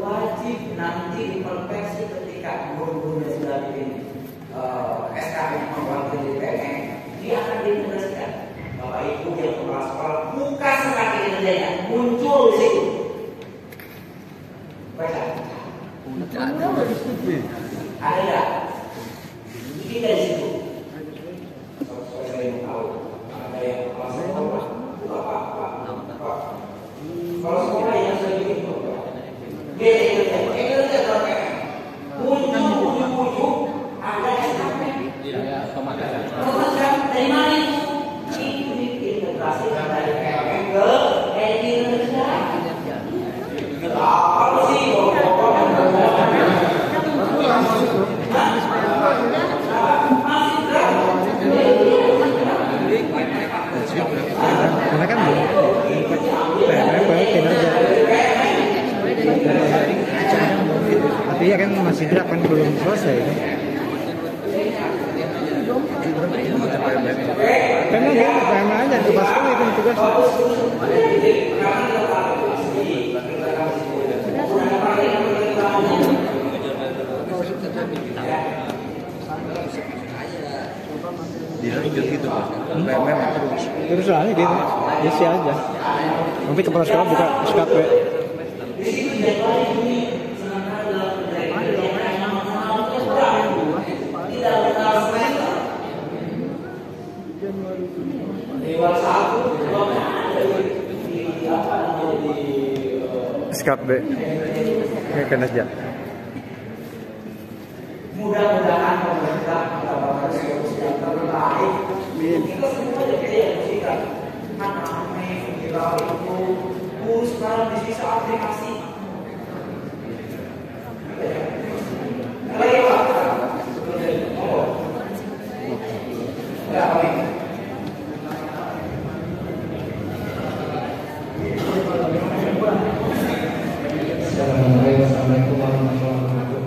wajib nanti diperspeksi ketika guru-gurunya sudah bikin SKP mewakili PMM, dia akan diintegrasikan. Bapak Ibu yang kepala sekolah buka sekat kinerjanya, muncul di situ. Baca. Ada nggak? Ini dari situ. Supaya saya tahu. Ada yang kepala sekolah, apa? Kalau sekolah yang saya bikin itu, kinerja kalau PMM muncul ujung-ujung ada SKP. Kemudian dari mana itu? Itu diintegrasikan dari PMM ke kinerja. Apa sih? Karena kan PMM baru kinerja. Artinya kan masih draft kan belum selesai kan? Kan enggak PMM aja kepala sekolah itu tugas. Dilanjut gitu Pak. PMM terus. Terus aja gitu, isi aja. Nanti kepala sekolah buka SKP. Di situ jadwalnya bunyi sementara dalam kerja SKP kinerja. Mudah-mudahan pemerintah mendapatkan solusi yang terbaik. Kita semua jadi yang kan aneh, kita itu sekarang bisa aplikasi. Assalamualaikum warahmatullahi wabarakatuh.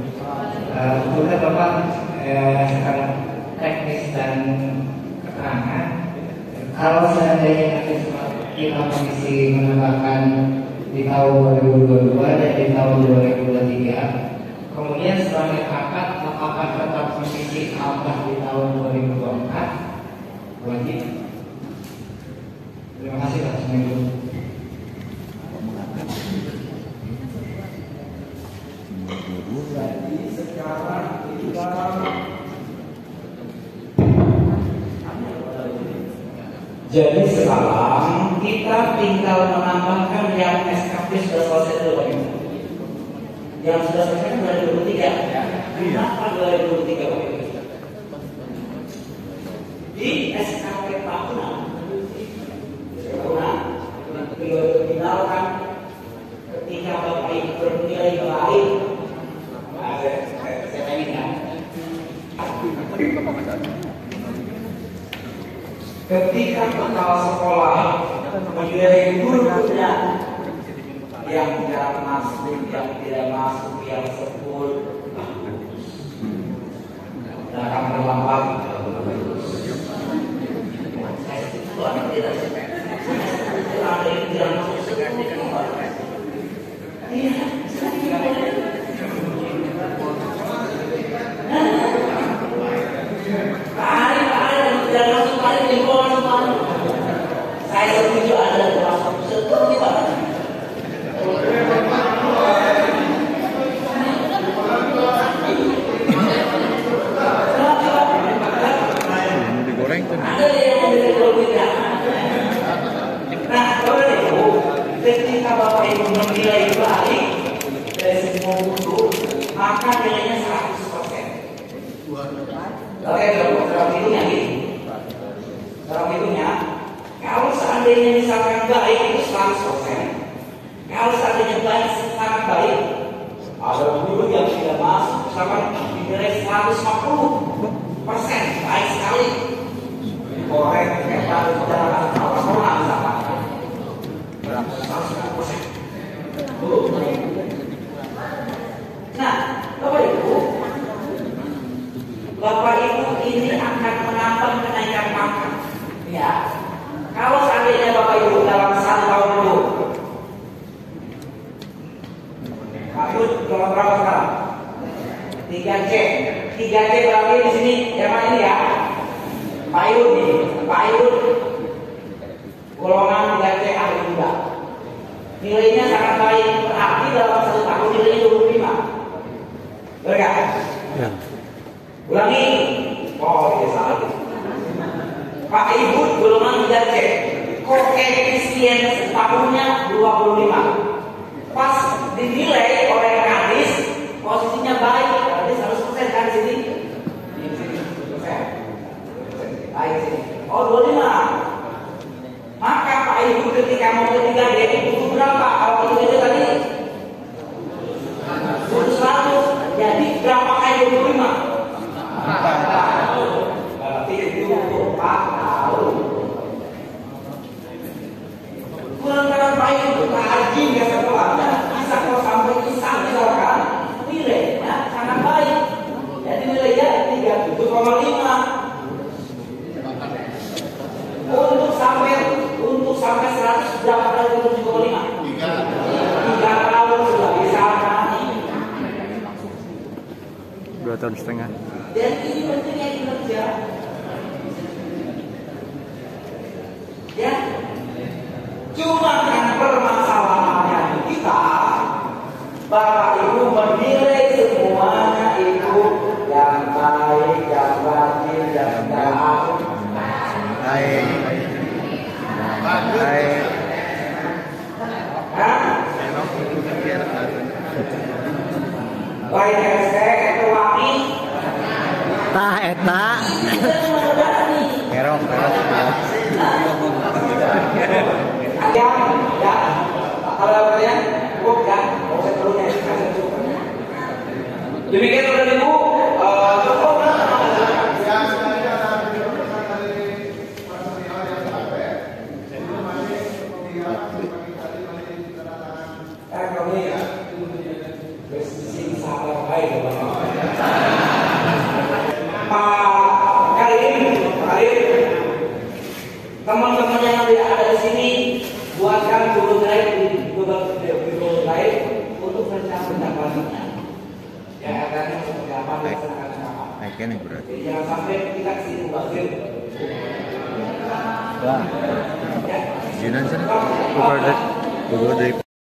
Untuk Bapak sekarang teknis dan keterangan, kalau seandainya nanti kita komisi menambahkan di tahun 2022 dan di tahun 2023, kemudian setelah diangkat apakah tetap komisi tambah di tahun 2024 wajib? Terima kasih Pak. Assalamualaikum. Jadi sekarang kita tinggal menambahkan yang SKP sudah selesai dulu. Yang sudah selesai kan 2023. Kenapa 2023? Di SKP tahunan difinalkan ketika Bapak Ibu bernilai baik. Saya ingat. Ketika kepala sekolah menilai guru-gurunya yang tidak masuk, yang tidak masuk, yang sebut dan akan terlambat. Itu anak tidak ada yang tidak masuk sekolah. Iya. Saya setuju ada termasuk setuju banget. Digoreng tuh. Ada yang berbeda. Nah, kalau itu ketika Bapak Ibu menilai baik dari semua guru, maka nilainya 100%. Oke, dalam hitungnya gitu. Dalam hitungnya, kalau seandainya misalkan baik itu 100%, kalau seandainya baik sangat baik, ada guru yang tidak masuk, misalkan dinilai 150%, baik sekali. Korek, kita jalan apa misalkan, 150%. Nah, Bapak Ibu ini akan menambah kenaikan pangkat. Ya. Kalau seandainya Bapak Ibu dalam 1 tahun dulu, Pak Yud dalam berapa sekarang? 3C. 3C berarti di sini yang mana ini ya? Pak Yud nih, Pak Yud golongan 3C ahli muda. Nilainya sangat baik, berarti dalam 1 tahun nilainya 25. Betul nggak? Ya. Ulangi. Oh, ini salah. Pak Ibu golongan 3C, koefisien setahunnya 25. Pas dinilai oleh kadis, posisinya baik, kadis 100% kan di sini. Baik sini. Oh 25. Maka Pak Ibu ketika mau ke 3D butuh berapa? Kalau 3D tadi butuh 100. Jadi berapa kali 25? 4 tahun. Kurang baik itu haji nggak sekolahnya bisa kalau sampai kisah misalkan nilainya sangat baik. Jadi nilainya 37,5. Untuk sampai 100 berapa kali 37,5? 3 tahun sudah bisa kan? 2,5 tahun. Dan ini pentingnya kinerja. Ya, cuma kan permasalahannya kita, Bapak Ibu menilai semuanya itu yang baik, yang rajin, yang taat. Baik. Baik. Hah? lain hashtag atau wani. Tah eta. Kerok. Ya, kalau kalian cukup ya, saya perlunya demikian udah ibu, cukup lah. Kami bersih sabar baik Pak Karim, teman-teman yang ada di sini buatkan Google Drive untuk rencana pendapatnya. Ya, akan seperti apa melaksanakan apa. Naiknya berat. Jangan sampai kita kesini bazir. Wah. Jinan sana. Google Drive.